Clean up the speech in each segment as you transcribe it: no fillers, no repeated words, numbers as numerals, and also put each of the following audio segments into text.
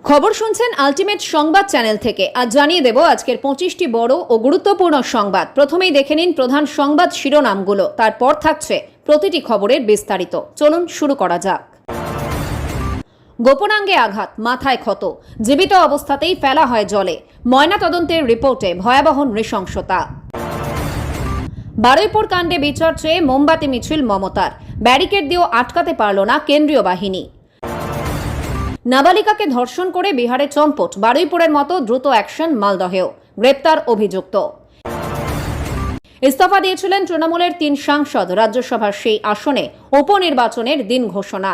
খবর শুনছেন আলটিমেট সংবাদ চ্যানেল থেকে। আজ জানিয়ে দেব আজকের 25টি বড় ও গুরুত্বপূর্ণ সংবাদ। প্রথমেই দেখে নিন প্রধান সংবাদ শিরোনামগুলো, তারপর থাকছে প্রতিটি খবরের বিস্তারিত। চলুন শুরু করা যাক। গোপনাঙ্গে আঘাত, মাথায় ক্ষত, জীবিত অবস্থাতেই ফেলা হয় জলে। ময়নাতদন্তের রিপোর্টে ভয়াবহ নৃশংসতা। বারুইপুর কাণ্ডে বিচার চেয়ে মোমবাতি মিছিল মমতার, ব্যারিকেড দিয়েও আটকাতে পারল না কেন্দ্রীয় বাহিনী। নাবালিকাকে ধর্ষণ করে বিহারে চম্পট, বারুইপুরের মতো দ্রুত অ্যাকশন মালদহেও, গ্রেপ্তার অভিযুক্ত। ইস্তফা দিয়েছিলেন তৃণমূলের 3 সাংসদ, রাজ্যসভার সেই আসনে উপনির্বাচনের দিন ঘোষণা।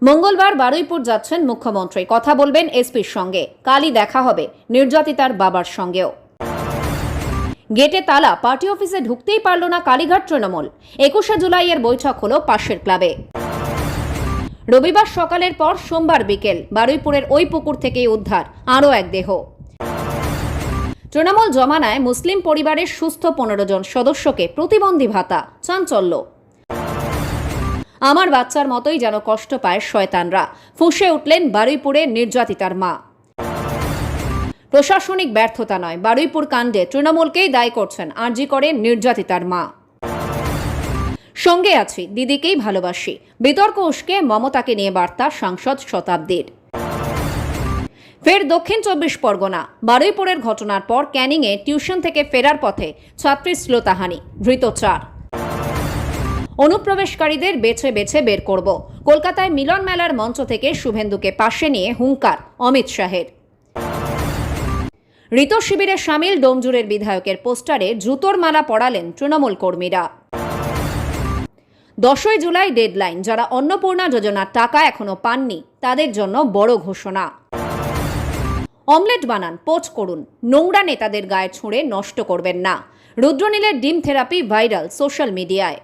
মঙ্গলবার বারুইপুর যাচ্ছেন মুখ্যমন্ত্রী, কথা বলবেন এসপির সঙ্গে, কালই দেখা হবে নির্যাতিতার বাবার সঙ্গেও। গেটে তালা, পার্টি অফিসে ঢুকতেই পারল না কালীঘাট তৃণমূল। 21শে জুলাইয়ের বৈঠক হলো পাশের ক্লাবে। রবিবার সকালের পর সোমবার বিকেল বারুইপুরের ওই পুকুর থেকেই উদ্ধার আরও এক দেহ। তৃণমূল জমানায় মুসলিম পরিবারের সুস্থ 15 জন সদস্যকে প্রতিবন্ধী ভাতা, চাঞ্চল্য। আমার বাচ্চার মতোই যেন কষ্ট পায় শয়তানরা, ফুঁসে উঠলেন বারুইপুরের নির্যাতিতার মা। প্রশাসনিক ব্যর্থতা নয়, বারুইপুর কাণ্ডে তৃণমূলকেই দায়ী করছেন আরজি করে নির্যাতিতার মা। সঙ্গে আছি, দিদিকেই ভালোবাসি, বিতর্ক উস্কে মমতাকে নিয়ে বার্তা সাংসদ শতাব্দীর। ফের দক্ষিণ 24 পরগনা, বারুইপুরের ঘটনার পর ক্যানিংয়ে টিউশন থেকে ফেরার পথে ছাত্রী শ্লোতাহানি, ধৃত 4। অনুপ্রবেশকারীদের বেছে বেছে বের করব, কলকাতায় মিলন মেলার মঞ্চ থেকে শুভেন্দুকে পাশে নিয়ে হুঙ্কার অমিত শাহের। ঋত শিবিরে সামিল ডোমজুরের বিধায়কের পোস্টারে জুতোর মালা পরালেন তৃণমূল কর্মীরা। 10ই জুলাই ডেডলাইন, যারা অন্নপূর্ণা যোজনার টাকা এখনো পাননি তাদের জন্য বড় ঘোষণা। অমলেট বানান, পোচ করুন, নোংরা নেতাদের গায়ে ছুঁড়ে নষ্ট করবেন না। রুদ্রনীলের ডিম থেরাপি ভাইরাল সোশ্যাল মিডিয়ায়।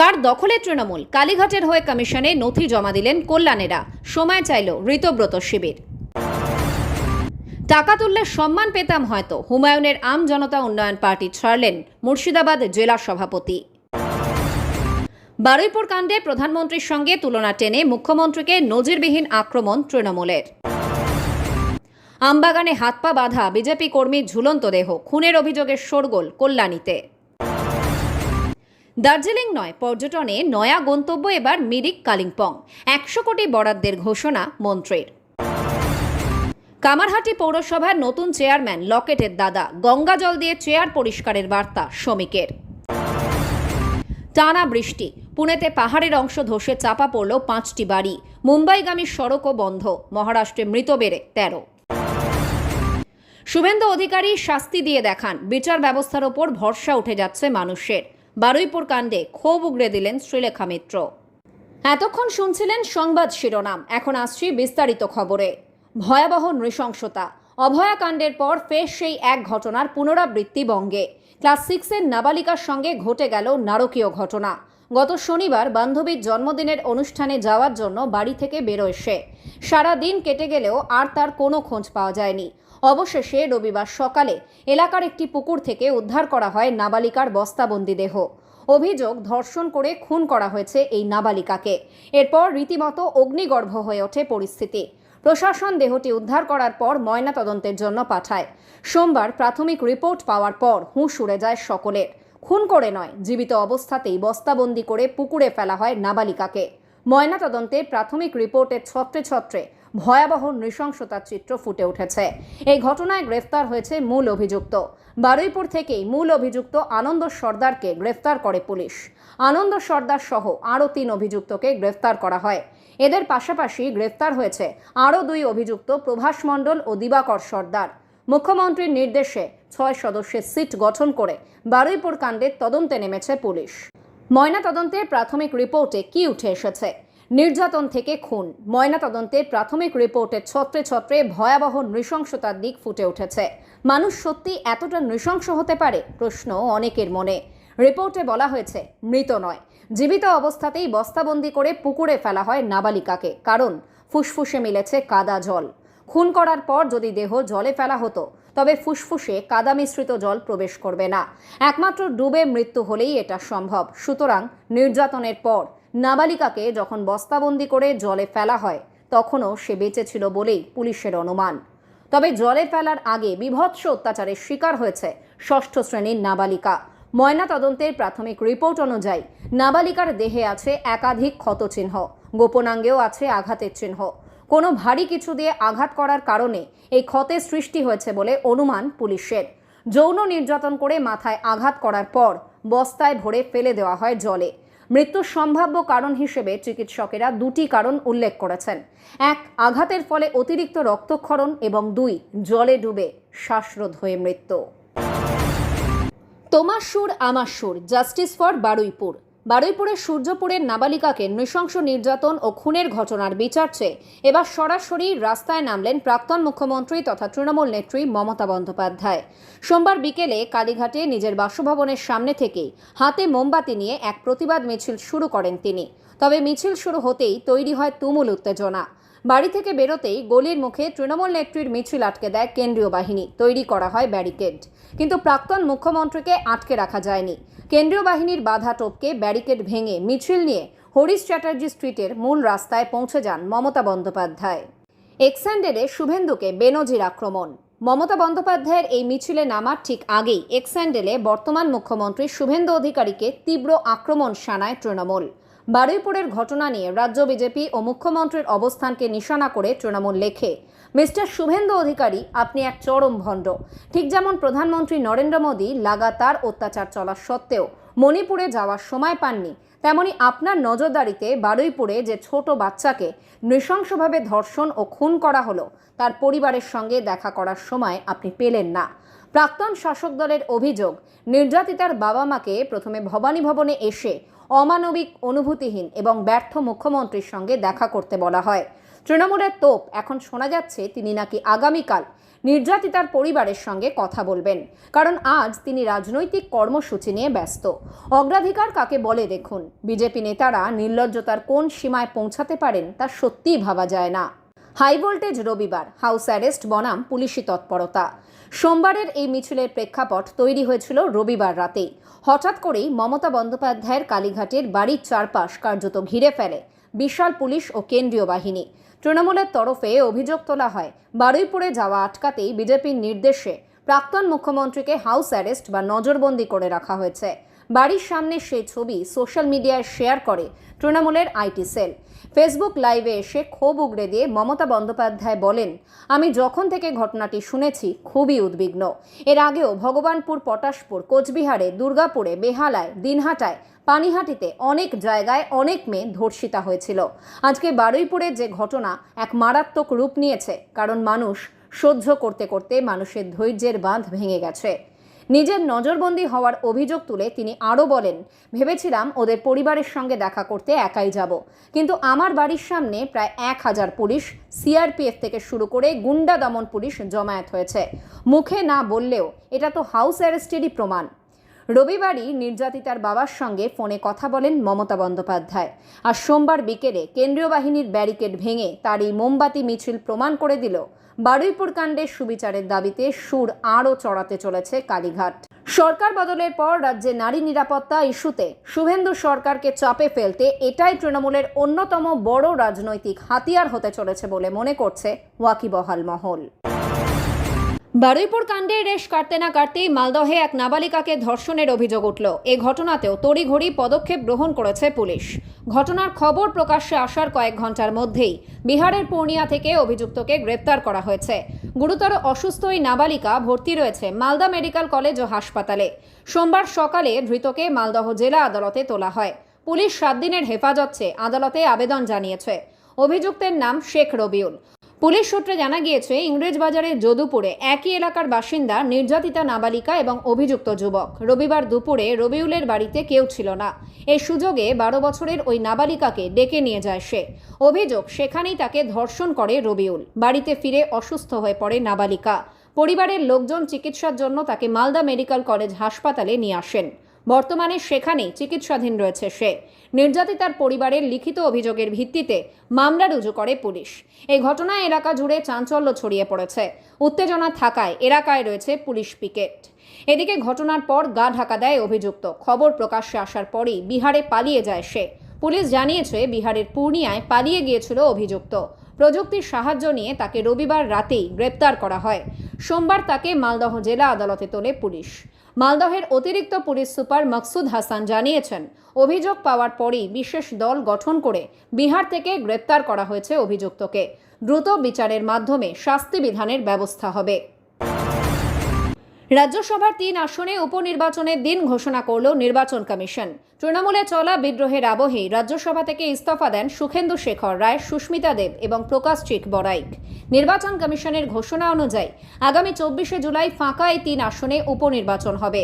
কার দখলে তৃণমূল, কালীঘাটের হয়ে কমিশনে নথি জমা দিলেন কল্যাণেরা, সময় চাইল ঋতব্রত শিবির। টাকা তুললে সম্মান পেতাম হয়তো, হুমায়ুনের আম জনতা উন্নয়ন পার্টি ছাড়লেন মুর্শিদাবাদ জেলা সভাপতি। বারুইপুর কাণ্ডে প্রধানমন্ত্রীর সঙ্গে তুলনা টেনে মুখ্যমন্ত্রীকে নজিরবিহীন আক্রমণ তৃণমূলের। আমবাগানে হাত পা বাঁধা বিজেপি কর্মীর ঝুলন্ত দেহ, খুনের অভিযোগের শোরগোল কল্যাণীতে। দার্জিলিং নয়, পর্যটনে নয়া গন্তব্য এবার মিরিক কালিম্পং, 100 কোটি বরাদ্দের ঘোষণা মন্ত্রীর। কামারহাটি পৌরসভার নতুন চেয়ারম্যান লকেটের দাদা, গঙ্গা জল দিয়ে চেয়ার পরিষ্কারের বার্তা শ্রমিকের। টানা বৃষ্টি, পুনেতে পাহাড়ের অংশ ধসে চাপা পড়ল 5টি বাড়ি, মুম্বাইগামী সড়কও বন্ধ, মহারাষ্ট্রে মৃত বেড়ে 13। শুভেন্দু অধিকারী শাস্তি দিয়ে দেখান, বিচার ব্যবস্থার ওপর ভরসা উঠে যাচ্ছে মানুষের। বারুইপুর কাণ্ডে ক্ষোভ উগরে দিলেন শ্রীলেখা মিত্র। এতক্ষণ শুনছিলেন সংবাদ শিরোনাম, এখন আসছি বিস্তারিত খবরে। ভয়াবহ নৃশংসতা, অভয়া কাণ্ডের পর ফের সেই এক ঘটনার পুনরাবৃত্তি বঙ্গে। ক্লাস 6-এর নাবালিকার সঙ্গে ঘটে গেল নারকীয় ঘটনা। গত শনিবার বান্ধবীর জন্মদিনের অনুষ্ঠানে যাওয়ার জন্য বাড়ি থেকে বেরোয় সে। সারা দিন কেটে গেলেও আর তার কোনো খোঁজ পাওয়া যায়নি। অবশেষে রবিবার সকালে এলাকার একটি পুকুর থেকে উদ্ধার করা হয় নাবালিকার বস্তাবন্দি দেহ। অভিযোগ, ধর্ষণ করে খুন করা হয়েছে এই নাবালিকাকে। এরপর রীতিমতো অগ্নিগর্ভ হয়ে ওঠে পরিস্থিতি। প্রশাসন দেহটি উদ্ধার করার পর ময়নাতদন্তের জন্য পাঠায়। সোমবার প্রাথমিক রিপোর্ট পাওয়ার পর হুঁশ উড়ে যায় সকলের। খুন করে নয়, জীবিত অবস্থাতেই বস্তাবন্দি করে পুকুরে ফেলা হয় নাবালিকাকে। ময়নাতদন্তে প্রাথমিক রিপোর্টের ছত্রে ছত্রে ভয়াবহ নৃশংসতার চিত্র ফুটে উঠেছে। এই ঘটনায় গ্রেফতার হয়েছে মূল অভিযুক্ত। বারুইপুর থেকেই মূল অভিযুক্ত আনন্দ সর্দারকে গ্রেফতার করে পুলিশ। আনন্দ সর্দার সহ আরও 3 অভিযুক্তকে গ্রেফতার করা হয়। এদের পাশাপাশি গ্রেফতার হয়েছে আরও 2 অভিযুক্ত, প্রভাস মণ্ডল ও দিবাকর সর্দার। মুখ্যমন্ত্রীর নির্দেশে 6 সদস্যের সিট গঠন করে বারুইপুর কাণ্ডের তদন্তে নেমেছে পুলিশ। ময়নাতদন্তের প্রাথমিক রিপোর্টে কি উঠে এসেছে? নির্যাতন থেকে খুন। ময়নাতদন্তের প্রাথমিক রিপোর্টের ছত্রে ছত্রে ভয়াবহ নৃশংসতার দিক ফুটে উঠেছে। মানুষ সত্যি এতটা নৃশংস হতে পারে, প্রশ্ন অনেকের মনে। রিপোর্টে বলা হয়েছে মৃত নয়, জীবিত অবস্থাতেই বস্তাবন্দি করে পুকুরে ফেলা হয় নাবালিকাকে, কারণ ফুসফুসে মিলেছে কাদা জল। খুন করার পর যদি দেহ জলে ফেলা হতো তবে ফুসফুসে কাদা মিশ্রিত জল প্রবেশ করবে না। একমাত্র ডুবে মৃত্যু হলেই এটা সম্ভব। সুতরাং নির্যাতনের পর নাবালিকাকে যখন বস্তাবন্দি করে জলে ফেলা হয় তখনও সে বেঁচে ছিল বলেই পুলিশের অনুমান। তবে জলে ফেলার আগে বীভৎস অত্যাচারের শিকার হয়েছে ষষ্ঠ শ্রেণীর নাবালিকা। ময়নাতদন্তের প্রাথমিক রিপোর্ট অনুযায়ী নাবালিকার দেহে আছে একাধিক ক্ষতচিহ্ন, গোপনাঙ্গেও আছে আঘাতের চিহ্ন। কোনো ভারী কিছু দিয়ে আঘাত করার কারণে এই ক্ষতের সৃষ্টি হয়েছে বলে অনুমান পুলিশের। যৌন নির্যাতন করে মাথায় আঘাত করার পর বস্তায় ভরে ফেলে দেওয়া হয় জলে। মৃত্যুর সম্ভাব্য কারণ হিসেবে চিকিৎসকেরা দুটি কারণ উল্লেখ করেছেন: এক, আঘাতের ফলে অতিরিক্ত রক্তক্ষরণ, এবং দুই, জলে ডুবে শ্বাসরোধ হয়ে মৃত্যু। তোমার সুর আমার সুর, জাস্টিস ফর বারুইপুর। বারুইপুরের সূর্যপুরের নাবালিকাকে নৃশংস নির্যাতন ও খুনের ঘটনার বিচার চেয়ে এবার সরাসরি রাস্তায় নামলেন প্রাক্তন মুখ্যমন্ত্রী তথা তৃণমূল নেত্রী মমতা বন্দ্যোপাধ্যায়। সোমবার বিকেলে কালীঘাটে নিজের বাসভবনের সামনে থেকেই হাতে মোমবাতি নিয়ে এক প্রতিবাদ মিছিল শুরু করেন তিনি। তবে মিছিল শুরু হতেই তৈরি হয় তুমুল উত্তেজনা। বাড়ি থেকে বেরোতেই গলির মুখে তৃণমূল নেত্রীর মিছিল আটকে দেয় কেন্দ্রীয় বাহিনী, তৈরি করা হয় ব্যারিকেড। কিন্তু প্রাক্তন মুখ্যমন্ত্রীকে আটকে রাখা যায়নি। কেন্দ্রীয় বাহিনীর বাধা টপকে ব্যারিকেড ভেঙে মিছিল নিয়ে হরিশ চ্যাটার্জি স্ট্রিটের মূল রাস্তায় পৌঁছে যান মমতা বন্দ্যোপাধ্যায়। এক্স্যান্ডেলে শুভেন্দুকে বেনজির আক্রমণ। মমতা বন্দ্যোপাধ্যায়ের এই মিছিলে নামার ঠিক আগেই এক্স্যান্ডেলে বর্তমান মুখ্যমন্ত্রী শুভেন্দু অধিকারীকে তীব্র আক্রমণ শানায় তৃণমূল। বারুইপুরের ঘটনা নিয়ে রাজ্য বিজেপি ও মুখ্যমন্ত্রীর অবস্থানকে নিশানা করে তৃণমূল লেখে, মিস্টার শুভেন্দু অধিকারী, আপনি এক চরম ভণ্ড। ঠিক যেমন প্রধানমন্ত্রী নরেন্দ্র মোদী লাগাতার অত্যাচার চলা সত্ত্বেও মণিপুরে যাওয়ার সময় পাননি, তেমনি আপনার নজরদারিতে বারুইপুরে যে ছোট বাচ্চাকে নৃশংসভাবে ধর্ষণ ও খুন করা হলো তার পরিবারের সঙ্গে দেখা করার সময় আপনি পেলেন না। প্রাক্তন শাসক দলের অভিযোগ, নির্যাতিতার বাবা মাকে প্রথমে ভবানী ভবনে এসে অমানবিক, অনুভূতিহীন এবং ব্যর্থ মুখ্যমন্ত্রীর সঙ্গে দেখা করতে বলা হয়। তৃণমূলের তোপ, এখন শোনা যাচ্ছে তিনি নাকি আগামীকাল নির্যাতিতার পরিবারের সঙ্গে কথা বলবেন, কারণ আজ তিনি রাজনৈতিক কর্মসূচি নিয়ে ব্যস্ত। অগ্রাধিকার কাকে বলে দেখুন। বিজেপি নেতারা নির্লজ্জতার কোন সীমায় পৌঁছাতে পারেন তা সত্যিই ভাবা যায় না। হাই ভোল্টেজ রবিবার, হাউস অ্যারেস্ট বনাম পুলিশি তৎপরতা। সোমবারের এই মিছিলের প্রেক্ষাপট তৈরি হয়েছিল রবিবার রাতেই। হঠাৎ করেই মমতা বন্দ্যোপাধ্যায়ের কালীঘাটের বাড়ির চারপাশ কার্যত ঘিরে ফেলে বিশাল পুলিশ ও কেন্দ্রীয় বাহিনী। তৃণমূলের তরফে অভিযোগ তোলা হয়, বারুইপুরে যাওয়া আটকাতেই বিজেপির নির্দেশে প্রাক্তন মুখ্যমন্ত্রীকে হাউস অ্যারেস্ট বা নজরবন্দি করে রাখা হয়েছে। বাড়ির সামনে সেই ছবি সোশ্যাল মিডিয়ায় শেয়ার করে তৃণমূলের আইটি সেল। ফেসবুক লাইভে এসে ক্ষোভ উগড়ে দিয়ে মমতা বন্দ্যোপাধ্যায় বলেন, আমি যখন থেকে ঘটনাটি শুনেছি খুবই উদ্বিগ্ন। এর আগেও ভগবানপুর, পটাশপুর, কোচবিহারে, দুর্গাপুরে, বেহালায়, দিনহাটায়, পানিহাটিতে অনেক জায়গায় অনেক মেয়ে ধর্ষিতা হয়েছিল। আজকে বারুইপুরের যে ঘটনা এক মারাত্মক রূপ নিয়েছে, কারণ মানুষ সহ্য করতে করতে মানুষের ধৈর্যের বাঁধ ভেঙে গেছে। নিজের নজরবন্দি হওয়ার অভিযোগ তুলে তিনি আরও বলেন, ভেবেছিলাম ওদের পরিবারের সঙ্গে দেখা করতে একাই যাব, কিন্তু আমার বাড়ির সামনে প্রায় 1000 পুলিশ, সিআরপিএফ থেকে শুরু করে গুন্ডা দমন পুলিশ জমায়েত হয়েছে। মুখে না বললেও এটা তো হাউস অ্যারেস্টেরই প্রমাণ। রবিবারই নির্যাতিতার বাবার সঙ্গে ফোনে কথা বলেন মমতা বন্দ্যোপাধ্যায়। আর সোমবার বিকেলে কেন্দ্রীয় বাহিনীর ব্যারিকেড ভেঙে তার এই মোমবাতি মিছিল প্রমাণ করে দিল বারুইপুর কাণ্ডের সুবিচারের দাবিতে সুর আরও চড়াতে চলেছে কালীঘাট। সরকার বদলের পর রাজ্যে নারী নিরাপত্তা ইস্যুতে শুভেন্দু সরকারকে চাপে ফেলতে এটাই তৃণমূলের অন্যতম বড় রাজনৈতিক হাতিয়ার হতে চলেছে বলে মনে করছে ওয়াকিবহাল মহল। বারুইপুর কাণ্ডে রেশ কাটতে না কাটতেই মালদহে এক নাবালিকাকে ধর্ষণের অভিযোগ উঠল। এ ঘটনাতেও তড়িঘড়ি পদক্ষেপ গ্রহণ করেছে পুলিশ। ঘটনার খবর প্রকাশ্যে আসার কয়েক ঘন্টার মধ্যেই বিহারের পূর্ণিয়া থেকে অভিযুক্তকে গ্রেপ্তার করা হয়েছে। গুরুতর অসুস্থ ওই নাবালিকা ভর্তি রয়েছে মালদা মেডিকেল কলেজ ও হাসপাতালে। সোমবার সকালে ধৃতকে মালদহ জেলা আদালতে তোলা হয়। পুলিশ 7 দিনের হেফাজত চেয়ে আদালতে আবেদন জানিয়েছে। অভিযুক্তের নাম শেখ রবিউল। পুলিশ সূত্রে জানা গিয়েছে, ইংরেজবাজারের যদুপুরে একই এলাকার বাসিন্দা নির্যাতিতা নাবালিকা এবং অভিযুক্ত যুবক। রবিবার দুপুরে রবিউলের বাড়িতে কেউ ছিল না। এই সুযোগে 12 বছরের ওই নাবালিকাকে ডেকে নিয়ে যায় সে। অভিযোগ, সেখানেই তাকে ধর্ষণ করে রবিউল। বাড়িতে ফিরে অসুস্থ হয়ে পড়ে নাবালিকা। পরিবারের লোকজন চিকিৎসার জন্য তাকে মালদা মেডিকেল কলেজ হাসপাতালে নিয়ে আসেন। বর্তমানে সেখানেই চিকিৎসাধীন রয়েছে সে। নির্যাতিতার পরিবারের লিখিত অভিযোগের ভিত্তিতে মামলা রুজু করে পুলিশ। এই ঘটনায় এলাকা জুড়ে চাঞ্চল্য ছড়িয়ে পড়েছে। উত্তেজনা থাকায় এলাকায় রয়েছে পুলিশ পিকেট। এদিকে ঘটনার পর গা ঢাকা দেয় অভিযুক্ত। খবর প্রকাশ্যে আসার পরেই বিহারে পালিয়ে যায় সে। পুলিশ জানিয়েছে, বিহারের পূর্ণিয়ায় পালিয়ে গিয়েছিল অভিযুক্ত। প্রযুক্তির সাহায্য নিয়ে তাকে রবিবার রাতেই গ্রেপ্তার করা হয়। সোমবার তাকে মালদহ জেলা আদালতে তোলে পুলিশ। মালদহের অতিরিক্ত পুলিশ সুপার মকসুদ হাসান জানিয়েছেন, অভিযোগ পাওয়ার পরই বিশেষ দল গঠন করে বিহার থেকে গ্রেপ্তার করা হয়েছে অভিযুক্তকে। দ্রুত বিচারের মাধ্যমে শাস্তি বিধানের ব্যবস্থা হবে। রাজ্যসভার 3 আসনে উপনির্বাচনের দিন ঘোষণা করল নির্বাচন কমিশন। তৃণমূলে চলা বিদ্রোহের আবহেই রাজ্যসভা থেকে ইস্তফা দেন সুখেন্দু শেখর রায়, সুস্মিতা দেব এবং প্রকাশ চিক বড়াইক। নির্বাচন কমিশনের ঘোষণা অনুযায়ী আগামী 24শে জুলাই ফাঁকা এই 3 আসনে উপনির্বাচন হবে।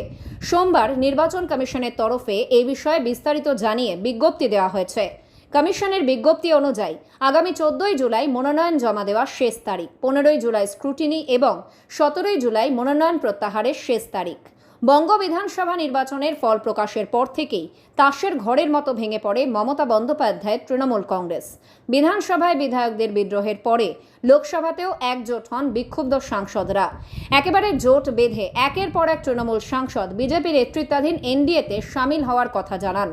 সোমবার নির্বাচন কমিশনের তরফে এই বিষয়ে বিস্তারিত জানিয়ে বিজ্ঞপ্তি দেওয়া হয়েছে। কমিশনের বিজ্ঞপ্তি অনুযায়ী আগামী 14ই জুলাই মনোনয়ন জমা দেওয়ার শেষ তারিখ, 15ই জুলাই স্ক্রুটিনি এবং 17ই জুলাই মনোনয়ন প্রত্যাহারের শেষ তারিখ। বঙ্গ বিধানসভা নির্বাচনের ফল প্রকাশের পর থেকেই তাসের ঘরের মতো ভেঙে পড়ে মমতা বন্দ্যোপাধ্যায়ের তৃণমূল কংগ্রেস। বিধানসভায় বিধায়কদের বিদ্রোহের পরে লোকসভাতেও একজোট হন বিক্ষুব্ধ সাংসদরা। একেবারে জোট বেঁধে একের পর এক তৃণমূল সাংসদ বিজেপি নেতৃত্বাধীন এনডিএতে সামিল হওয়ার কথা জানান।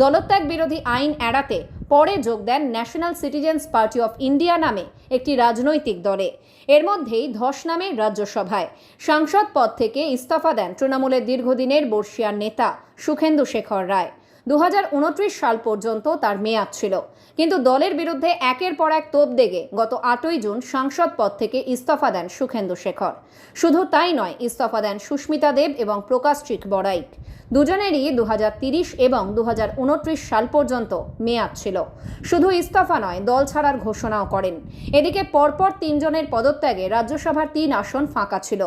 দলত্যাগ বিরোধী আইন এড়াতে পরে যোগ দেন National Citizens Party of India নামে একটি রাজনৈতিক দলে। এর মধ্যেই ধস নামে রাজ্যসভায়। সাংসদ পদ থেকে ইস্তফা দেন তৃণমূলের দীর্ঘদিনের বর্ষিয়ান নেতা সুখেন্দু শেখর রায়। 2029 সাল পর্যন্ত তার মেয়াদ ছিল, কিন্তু দলের বিরুদ্ধে একের পর এক তোপ দেগে গত 8ই জুন সাংসদ পদ থেকে ইস্তফা দেন সুখেন্দু শেখর। শুধু তাই নয়, ইস্তফা দেন সুস্মিতা দেব এবং প্রকাশ চিক বড়াইক। দুজনেরই 2030 এবং 2029 সাল পর্যন্ত মেয়াদ ছিল। শুধু ইস্তফা নয়, দল ছাড়ার ঘোষণাও করেন। এদিকে পরপর 3 জনের পদত্যাগে রাজ্যসভার 3 আসন ফাঁকা ছিল।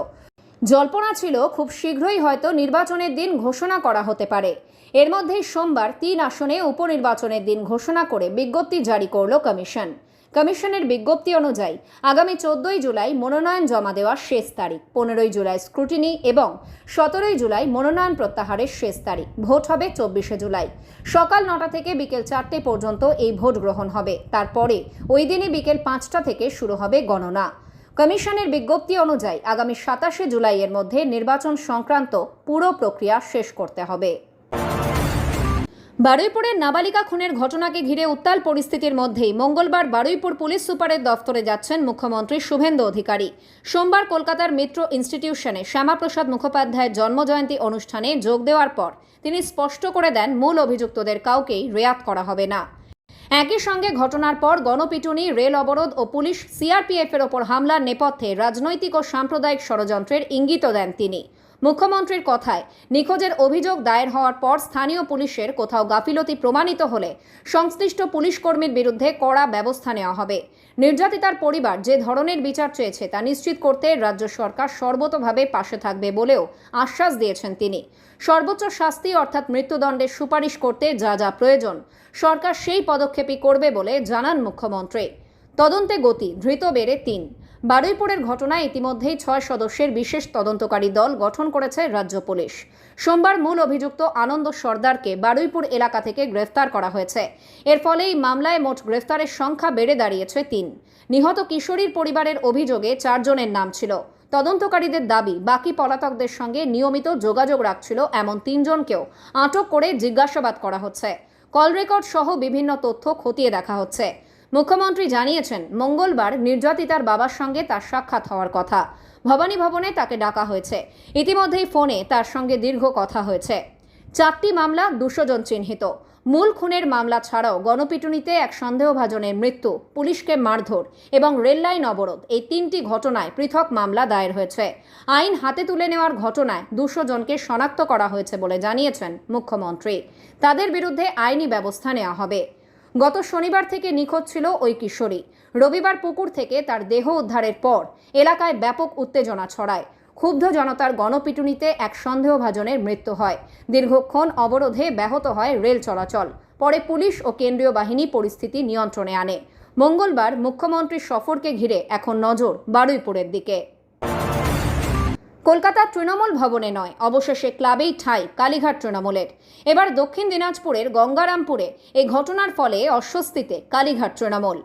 জল্পনা ছিল খুব শীঘ্রই হয়তো নির্বাচনের দিন ঘোষণা করা হতে পারে। এর মধ্যেই সোমবার 3 আসনে উপনির্বাচনের দিন ঘোষণা করে বিজ্ঞপ্তি জারি করল কমিশন। কমিশনের বিজ্ঞপ্তি অনুযায়ী আগামী 14ই জুলাই মনোনয়ন জমা দেওয়ার শেষ তারিখ, 15ই জুলাই স্ক্রুটিনি এবং 17ই জুলাই মনোনয়ন প্রত্যাহারের শেষ তারিখ। ভোট হবে 24শে জুলাই। সকাল 9টা থেকে বিকেল 4টে পর্যন্ত এই ভোট গ্রহণ হবে। তারপরে ওই দিনই বিকেল 5টা থেকে শুরু হবে গণনা। কমিশনের বিজ্ঞপ্তি অনুযায়ী আগামী 27শে জুলাইয়ের মধ্যে নির্বাচন সংক্রান্ত পুরো প্রক্রিয়া শেষ করতে হবে। বারুইপুরের নাবালিকা খুনের ঘটনাকে ঘিরে উত্তাল পরিস্থিতির মধ্যেই মঙ্গলবার বারুইপুর পুলিশ সুপারের দফতরে যাচ্ছেন মুখ্যমন্ত্রী শুভেন্দু অধিকারী। সোমবার কলকাতার মিত্র ইনস্টিটিউশনে শ্যামাপ্রসাদ মুখোপাধ্যায়ের জন্মজয়ন্তী অনুষ্ঠানে যোগ দেওয়ার পর তিনি স্পষ্ট করে দেন, মূল অভিযুক্তদের কাউকেই রেয়াত করা হবে না। একই সঙ্গে ঘটনার পর গণপিটুনি, রেল অবরোধ ও পুলিশ সিআরপিএফের ওপর হামলার নেপথ্যে রাজনৈতিক ও সাম্প্রদায়িক ষড়যন্ত্রের ইঙ্গিতও দেন তিনি। মুখ্যমন্ত্রীর কথায়, নিখোঁজের অভিযোগ দায়ের হওয়ার পর স্থানীয় পুলিশের কোথাও গাফিলতি প্রমাণিত হলে সংশ্লিষ্ট পুলিশ কর্মীর বিরুদ্ধে কড়া ব্যবস্থা নেওয়া হবে। নির্যাতিতার পরিবার যে ধরনের বিচার চেয়েছে তা নিশ্চিত করতে রাজ্য সরকার সর্বতোভাবে পাশে থাকবে বলেও আশ্বাস দিয়েছেন তিনি। সর্বোচ্চ শাস্তি অর্থাৎ মৃত্যুদণ্ডের সুপারিশ করতে যা যা প্রয়োজন সরকার সেই পদক্ষেপই করবে বলে জানান মুখ্যমন্ত্রী। তদন্তে গতি, ধৃত বেড়ে 3। বারুইপুরের ঘটনায় ইতিমধ্যেই 6 সদস্যের বিশেষ তদন্তকারী দল গঠন করেছে রাজ্য পুলিশ। সোমবার মূল অভিযুক্ত আনন্দ সর্দারকে বারুইপুর এলাকা থেকে গ্রেফতার করা হয়েছে। এর ফলে এই মামলায় মোট গ্রেফতারের সংখ্যা বেড়ে দাঁড়িয়েছে 3। নিহত কিশোরীর পরিবারের অভিযোগে 4 জনের নাম ছিল। তদন্তকারীদের দাবি, বাকি পলাতকদের সঙ্গে নিয়মিত যোগাযোগ রাখছিল এমন 3 জনকেও আটক করে জিজ্ঞাসাবাদ করা হচ্ছে। কল রেকর্ড সহ বিভিন্ন তথ্য খতিয়ে দেখা হচ্ছে। মুখ্যমন্ত্রী জানিয়েছেন, মঙ্গলবার নির্যাতিতার বাবার সঙ্গে তার সাক্ষাৎ হওয়ার কথা। ভবানী ভবনে তাকে ডাকা হয়েছে। ইতিমধ্যেই ফোনে তার সঙ্গে দীর্ঘ কথা হয়েছে। 4টি মামলা, 200 জন চিহ্নিত। মূল খুনের মামলা ছাড়াও গণপিটুনিতে এক সন্দেহভাজনের মৃত্যু, পুলিশকে মারধর এবং রেললাইন অবরোধ, এই 3টি ঘটনায় পৃথক মামলা দায়ের হয়েছে। আইন হাতে তুলে নেওয়ার ঘটনায় 200 জনকে শনাক্ত করা হয়েছে বলে জানিয়েছেন মুখ্যমন্ত্রী। তাদের বিরুদ্ধে আইনি ব্যবস্থা নেওয়া হবে। গত শনিবার থেকে নিখোঁজ ছিল ওই কিশোরী। রবিবার পুকুর থেকে তার দেহ উদ্ধারের পর এলাকায় ব্যাপক উত্তেজনা ছড়ায়। ক্ষুব্ধ জনতার গণপিটুনিতে এক সন্দেহভাজনের মৃত্যু হয়। দীর্ঘক্ষণ অবরোধে ব্যাহত হয় রেল চলাচল। পরে পুলিশ ও কেন্দ্রীয় বাহিনী পরিস্থিতি নিয়ন্ত্রণে আনে। মঙ্গলবার মুখ্যমন্ত্রীর সফরকে ঘিরে এখন নজর বারুইপুরের দিকে। কলকাতার তৃণমূল ভবনে নয়, অবশেষে ক্লাবেই ঠাঁই কালীঘাট তৃণমূলের। এবার দক্ষিণ দিনাজপুরের গঙ্গারামপুরে এই ঘটনার ফলে অস্বস্তিতে কালীঘাট তৃণমূল।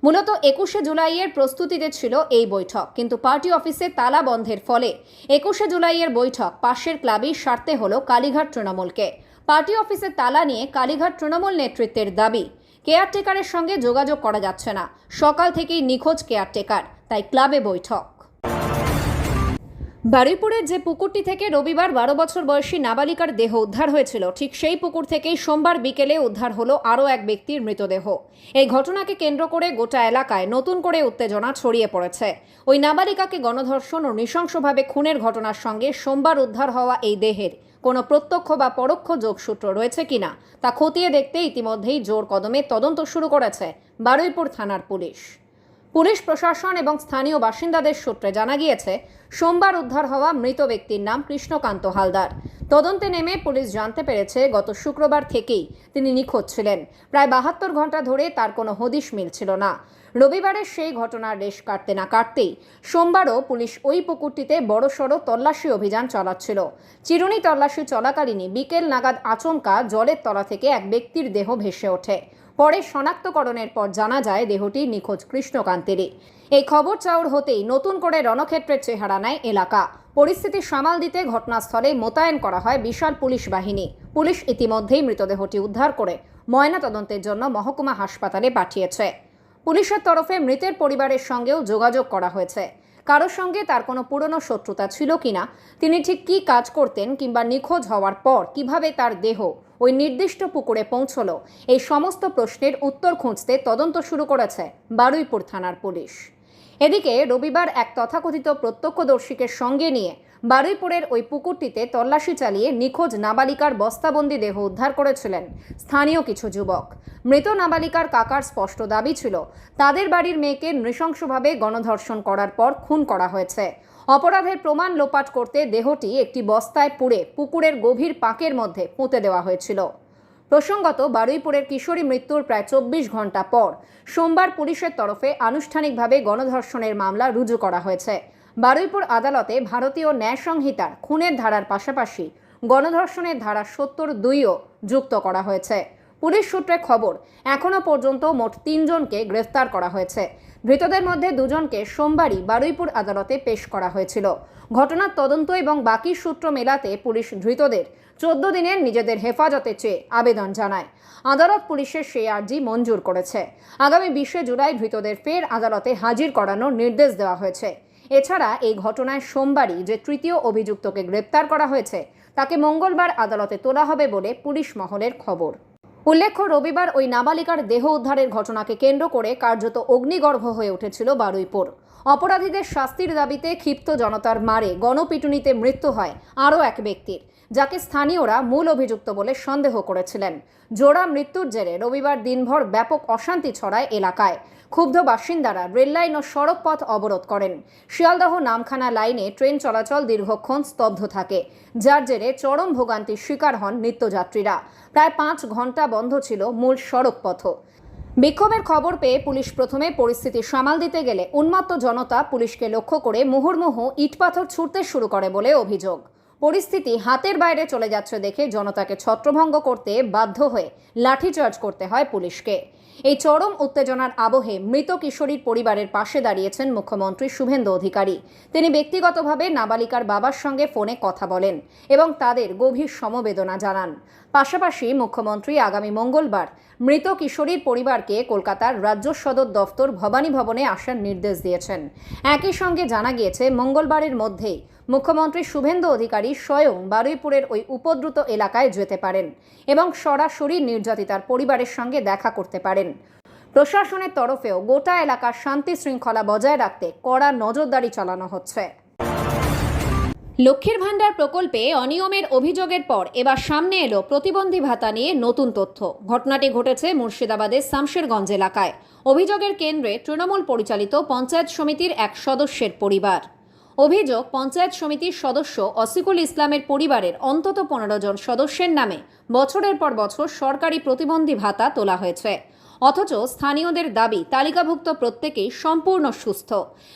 মূলত 21শে জুলাইয়ের প্রস্তুতিতে ছিল এই বৈঠক, কিন্তু পার্টি অফিসে তালা বন্ধের ফলে 21শে জুলাইয়ের বৈঠক পাশের ক্লাবেই সারতে হলো কালীঘাট তৃণমূলকে। পার্টি অফিসে তালা নিয়ে কালীঘাট তৃণমূল নেতৃত্বের দাবি, কেয়ারটেকারের সঙ্গে যোগাযোগ করা যাচ্ছে না। সকাল থেকেই নিখোঁজ কেয়ারটেকার, তাই ক্লাবে বৈঠক। বারুইপুরের যে পুকুরটি থেকে রবিবার 12 বছর বয়সী নাবালিকার দেহ উদ্ধার হয়েছিল, ঠিক সেই পুকুর থেকেই সোমবার বিকেলে উদ্ধার হলো আরও এক ব্যক্তির মৃতদেহ। এই ঘটনাকে কেন্দ্র করে গোটা এলাকায় নতুন করে উত্তেজনা ছড়িয়ে পড়েছে। ওই নাবালিকাকে গণধর্ষণ ও নৃশংসভাবে খুনের ঘটনার সঙ্গে সোমবার উদ্ধার হওয়া এই দেহের কোনো প্রত্যক্ষ বা পরোক্ষ যোগসূত্র রয়েছে কিনা তা খতিয়ে দেখতে ইতিমধ্যেই জোর কদমে তদন্ত শুরু করেছে বারুইপুর থানার পুলিশ। পুলিশ প্রশাসন এবং স্থানীয় বাসিন্দাদের সূত্রে জানা গিয়েছে, সোমবার উদ্ধার হওয়া মৃত ব্যক্তির নাম কৃষ্ণকান্ত হালদার। তদন্তে নেমে পুলিশ জানতে পেরেছে, গত শুক্রবার থেকেই তিনি নিখোঁজ ছিলেন। প্রায় 72 ঘন্টা ধরে তার কোনো হদিশ মিলছিল না। রবিবারের সেই ঘটনার রেশ কাটতে না কাটতেই সোমবারও পুলিশ ওই পুকুরটিতে বড়সড় তল্লাশি অভিযান চালাচ্ছিল। চিরুনি তল্লাশি চলাকালীনই বিকেল নাগাদ আচমকা জলের তলা থেকে এক ব্যক্তির দেহ ভেসে ওঠে। পরে শনাক্তকরণের পর জানা যায় দেহটি নিখোঁজ কৃষ্ণকান্তেরই। এই খবর চাউর হতেই নতুন করে রণক্ষেত্রের চেহারা নেয় এলাকা। পরিস্থিতি সামাল দিতে ঘটনাস্থলে মোতায়েন করা হয় বিশাল পুলিশ বাহিনী। পুলিশ ইতিমধ্যেই মৃতদেহটি উদ্ধার করে ময়নাতদন্তের জন্য মহকুমা হাসপাতালে পাঠিয়েছে। পুলিশের তরফে মৃতের পরিবারের সঙ্গেও যোগাযোগ করা হয়েছে। কারোর সঙ্গে তার কোনো পুরনো শত্রুতা ছিল কিনা, তিনি ঠিক কী কাজ করতেন, কিংবা নিখোঁজ হওয়ার পর কিভাবে তার দেহ ওই নির্দিষ্ট পুকুরে পৌঁছলো, এই সমস্ত প্রশ্নের উত্তর খুঁজতে তদন্ত শুরু করেছে বারুইপুর থানার পুলিশ। এদিকে রবিবার এক তথাকথিত প্রত্যক্ষদর্শীকে সঙ্গে নিয়ে বারুইপুরের ওই পুকুরটিতে তল্লাশি চালিয়ে নিখোঁজ নাবালিকার বস্তাবন্দি দেহ উদ্ধার করেছিলেন স্থানীয় কিছু যুবক। মৃত নাবালিকার কাকার স্পষ্ট দাবি ছিল, তাদের বাড়ির মেয়েকে নৃশংসভাবে গণধর্ষণ করার পর খুন করা হয়েছে। অপরাধের প্রমাণ লোপাট করতে দেহটি একটি বস্তায় পুড়ে পুকুরের গভীর পাঁকের মধ্যে পুঁতে দেওয়া হয়েছিল। প্রসঙ্গত, বারুইপুরের কিশোরী মৃত্যুর প্রায় 24 ঘন্টা পর সোমবার পুলিশের তরফে আনুষ্ঠানিকভাবে গণধর্ষণের মামলা রুজু করা হয়েছে। বারুইপুর আদালতে ভারতীয় ন্যায় সংহিতার খুনের ধারার পাশাপাশি গণধর্ষণের ধারা ৭০(২)ও যুক্ত করা হয়েছে। পুলিশ সূত্রে খবর, এখনও পর্যন্ত মোট 3 জনকে গ্রেফতার করা হয়েছে। ধৃতদের মধ্যে 2 জনকে সোমবারই বারুইপুর আদালতে পেশ করা হয়েছিল। ঘটনার তদন্ত এবং বাকি সূত্র মেলাতে পুলিশ ধৃতদের 14 দিনের নিজেদের হেফাজতে চেয়ে আবেদন জানায়। আদালত পুলিশের সেই আর্জি মঞ্জুর করেছে। আগামী 20 জুলাই ধৃতদের ফের আদালতে হাজির করানোর নির্দেশ দেওয়া হয়েছে। এছাড়া এই ঘটনায় সোমবারই যে তৃতীয় অভিযুক্তকে গ্রেপ্তার করা হয়েছে, তাকে মঙ্গলবার আদালতে তোলা হবে বলে পুলিশ মহলের খবর। উল্লেখ্য, রবিবার ওই নাবালিকার দেহ উদ্ধারের ঘটনাকে কেন্দ্র করে কার্যত অগ্নিগর্ভ হয়ে উঠেছিল বারুইপুর। অপরাধীদের শাস্তির দাবিতে ক্ষিপ্ত জনতার মারে গণপিটুনিতে মৃত্যু হয় আরও এক ব্যক্তির, যাকে স্থানীয়রা মূল অভিযুক্ত বলে সন্দেহ করেছিলেন। জোড়া মৃত্যুর জেরে রবিবার দিনভর ব্যাপক অশান্তি ছড়ায় এলাকায়। ক্ষুব্ধ বাসিন্দারা রেললাইন ও সড়ক পথ অবরোধ করেন। শিয়ালদহ নামখানা লাইনে ট্রেন চলাচল দীর্ঘক্ষণ স্তব্ধ থাকে, যার জেরে চরম ভোগান্তির শিকার হন নিত্যযাত্রীরা। প্রায় 5 ঘন্টা বন্ধ ছিল মূল সড়ক পথ। বিক্ষোভের খবর পেয়ে পুলিশ প্রথমে পরিস্থিতি সামাল দিতে গেলে উন্মত্ত জনতা পুলিশকে লক্ষ্য করে মুহুর্মুহু ইটপাথর ছুঁড়তে শুরু করে বলে অভিযোগ। পরিস্থিতি হাতের বাইরে চলে যাচ্ছে দেখে জনতাকে ছত্রভঙ্গ করতে বাধ্য হয়ে লাঠিচার্জ করতে হয় পুলিশকে। এই চরম উত্তেজনার আবহে মৃত কিশোরীর পরিবারের পাশে দাঁড়িয়েছেন মুখ্যমন্ত্রী শুভেন্দু অধিকারী। তিনি ব্যক্তিগতভাবে নাবালিকার বাবার সঙ্গে ফোনে কথা বলেন এবং তাদের গভীর সমবেদনা জানান। পাশাপাশি মুখ্যমন্ত্রী আগামী মঙ্গলবার মৃত কিশোরীর পরিবারকে কলকাতার রাজ্য সদর দফতর ভবানী ভবনে আসার নির্দেশ দিয়েছেন। একই সঙ্গে জানা গিয়েছে, মঙ্গলবারের মধ্যেই মুখ্যমন্ত্রী শুভেন্দু অধিকারী স্বয়ং বারুইপুরের ওই উপদ্রুত এলাকায় যেতে পারেন এবং সরাসরি নির্যাতিতার পরিবারের সঙ্গে দেখা করতে পারেন। প্রশাসনের তরফেও গোটা এলাকার শান্তি শৃঙ্খলা বজায় রাখতে কড়া নজরদারি চালানো হচ্ছে। লক্ষ্মীর ভাণ্ডার প্রকল্পে অনিয়মের অভিযোগের পর এবার সামনে এলো প্রতিবন্ধী ভাতা নিয়ে নতুন তথ্য। ঘটনাটি ঘটেছে মুর্শিদাবাদের শামশেরগঞ্জ এলাকায়। অভিযোগের কেন্দ্রে তৃণমূল পরিচালিত পঞ্চায়েত সমিতির এক সদস্যের পরিবার। অভিযোগ, পঞ্চায়েত সমিতির সদস্য অসিকুল ইসলামের পরিবারের অন্তত 15 জন সদস্যের নামে বছরের পর বছর সরকারি প্রতিবন্ধী ভাতা তোলা হয়েছে। অথচ স্থানীয়দের দাবি, তালিকাভুক্ত প্রত্যেকেই সম্পূর্ণ সুস্থ,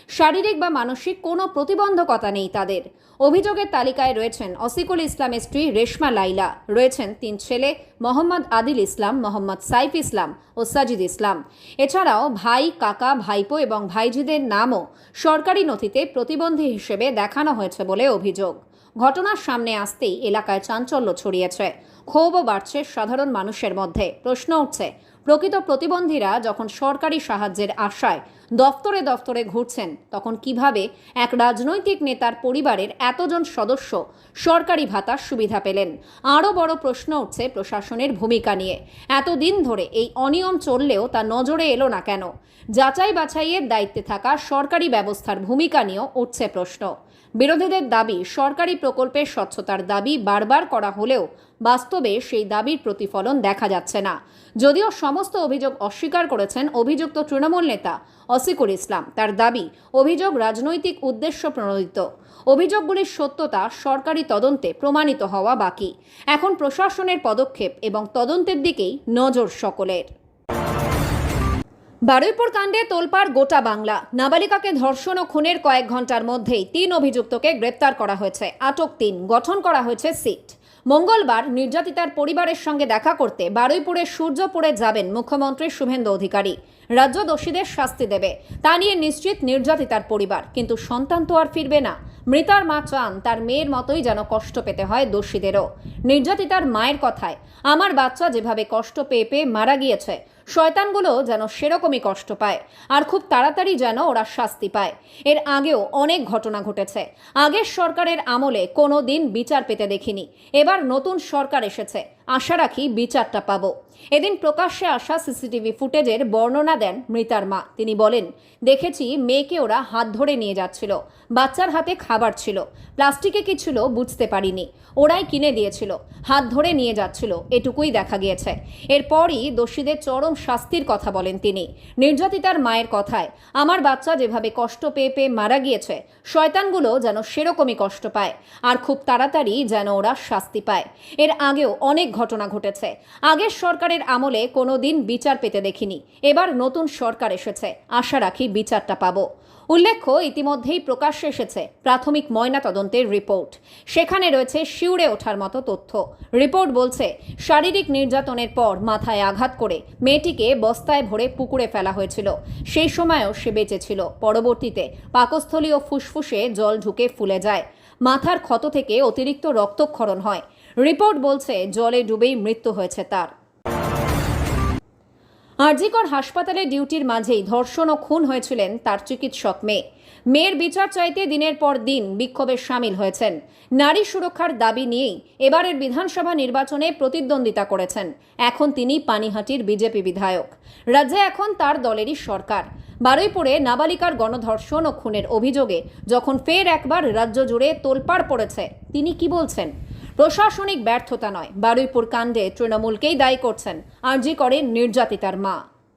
শারীরিক বা মানসিক কোনো প্রতিবন্ধকতা নেই তাদের। অভিযোগের তালিকায় রয়েছেন অসিকুল ইসলামের স্ত্রী রেশমা লাইলা, রয়েছেন 3 ছেলে মোহাম্মদ আদিল ইসলাম, মোহাম্মদ সাইফ ইসলাম ও সাজিদ ইসলাম। এছাড়াও ভাই, কাকা, ভাইপো এবং ভাইঝিদের নামও সরকারি নথিতে প্রতিবন্ধী হিসেবে দেখানো হয়েছে বলে অভিযোগ। ঘটনার সামনে আসতেই এলাকায় চাঞ্চল্য ছড়িয়েছে, ক্ষোভও বাড়ছে সাধারণ মানুষের মধ্যে। প্রশ্ন উঠছে, প্রকৃত প্রতিবন্ধীরা যখন সরকারি সাহায্যের আশায় দফতরে দফতরে ঘুরছেন, তখন কিভাবে এক রাজনৈতিক নেতার পরিবারের এতজন সদস্য সরকারি ভাতার সুবিধা পেলেন? আরও বড় প্রশ্ন উঠছে প্রশাসনের ভূমিকা নিয়ে। এতদিন ধরে এই অনিয়ম চললেও তা নজরে এলো না কেন? যাচাই বাছাইয়ের দায়িত্বে থাকা সরকারি ব্যবস্থার ভূমিকা নিয়েও উঠছে প্রশ্ন। বিরোধীদের দাবি, সরকারি প্রকল্পের স্বচ্ছতার দাবি বারবার করা হলেও বাস্তবে সেই দাবির প্রতিফলন দেখা যাচ্ছে না। যদিও সমস্ত অভিযোগ অস্বীকার করেছেন অভিযুক্ত তৃণমূল নেতা অসিকুর ইসলাম। তার দাবি, অভিযোগ রাজনৈতিক উদ্দেশ্য প্রণোদিত। অভিযোগগুলির সত্যতা সরকারি তদন্তে প্রমাণিত হওয়া বাকি। এখন প্রশাসনের পদক্ষেপ এবং তদন্তের দিকেই নজর সকলের। বারুইপুর কাণ্ডে তোলপাড় গোটা বাংলা। নাবালিকাকে ধর্ষণ ও খুনের কয়েক ঘন্টার মধ্যেই 3 অভিযুক্তকে গ্রেপ্তার করা হয়েছে। আটক 3, গঠন করা হয়েছে সিট। মঙ্গলবার নির্যাতিতার পরিবারের সঙ্গে দেখা করতে বারুইপুরের সূর্যপুরে যাবেন মুখ্যমন্ত্রী শুভেন্দু অধিকারী। রাজ্য দোষীদের শাস্তি দেবে, তা নিয়ে নিশ্চিত নির্যাতিতার পরিবার। কিন্তু সন্তান তো আর ফিরবে না। মৃতার মা চান তার মেয়ের মতোই যেন কষ্ট পেতে হয় দোষীদেরও। নির্যাতিতার মায়ের কথায়, আমার বাচ্চা যেভাবে কষ্ট পেয়ে পেয়ে মারা গিয়েছে, শয়তানগুলো যেন সেরকমই কষ্ট পায়, আর খুব তাড়াতাড়ি যেন ওরা শাস্তি পায়। এর আগেও অনেক ঘটনা ঘটেছে। আগের সরকারের আমলে কোনো দিন বিচার পেতে দেখিনি। এবার নতুন সরকার এসেছে, আশা রাখি বিচারটা পাবো। এদিন প্রকাশ্যে আসা সিসিটিভি ফুটেজের বর্ণনা দেন মৃতার মা। তিনি বলেন, দেখেছি মেয়েকে ওরা হাত ধরে নিয়ে যাচ্ছিল। বাচ্চার হাতে খাবার ছিল, প্লাস্টিকে কি ছিল বুঝতে পারিনি, ওরাই কিনে দিয়েছিল, হাত ধরে নিয়ে যাচ্ছিল, এটুকুই দেখা গিয়েছে। এরপরই দোষীদের চরম শাস্তির কথা বলেন তিনি। নির্যাতিতার মায়ের কথায়, আমার বাচ্চা যেভাবে কষ্ট পেয়ে পেয়ে মারা গিয়েছে, শয়তানগুলো যেন সেরকমই কষ্ট পায়, আর খুব তাড়াতাড়ি যেন ওরা শাস্তি পায়। এর আগেও অনেক ঘটনা ঘটেছে। আগের সরকারের আমলে কোনো দিন বিচার পেতে দেখিনি। এবার নতুন সরকার এসেছে, আশা রাখি বিচারটা পাবো। উল্লেখ্য, ইতিমধ্যেই প্রকাশ্যে এসেছে প্রাথমিক ময়নাতদন্তের রিপোর্ট। সেখানে রয়েছে শিউরে ওঠার মতো তথ্য। রিপোর্ট বলছে, শারীরিক নির্যাতনের পর মাথায় আঘাত করে মেয়েটিকে বস্তায় ভরে পুকুরে ফেলা হয়েছিল। সেই সময়ও সে বেঁচে ছিল। পরবর্তীতে পাকস্থলী ও ফুসফুসে জল ঢুকে ফুলে যায়। মাথার ক্ষত থেকে অতিরিক্ত রক্তক্ষরণ হয়। রিপোর্ট বলছে, জলে ডুবেই মৃত্যু হয়েছে তার। আরজিকর হাসপাতালে ডিউটির মাঝেই ধর্ষণ ও খুন হয়েছিলেন তার চিকিৎসক মেয়ে। মেয়ের বিচার চাইতে দিনের পর দিন বিক্ষোভে সামিল হয়েছেন। নারী সুরক্ষার দাবি নিয়েই এবারের বিধানসভা নির্বাচনে প্রতিদ্বন্দ্বিতা করেছেন। এখন তিনি পানিহাটির বিজেপি বিধায়ক। রাজ্যে এখন তার দলেরই সরকার। বারুইপুরে নাবালিকার গণধর্ষণ ও খুনের অভিযোগে যখন ফের একবার রাজ্য জুড়ে তোলপাড় পড়েছে, তিনি কি বলছেন? প্রশাসনিক ব্যর্থতা নয়, বারুইপুর কাণ্ডে তৃণমূলকেই দায়ী করছেন আরজি করেন নির্যাতিতার মা।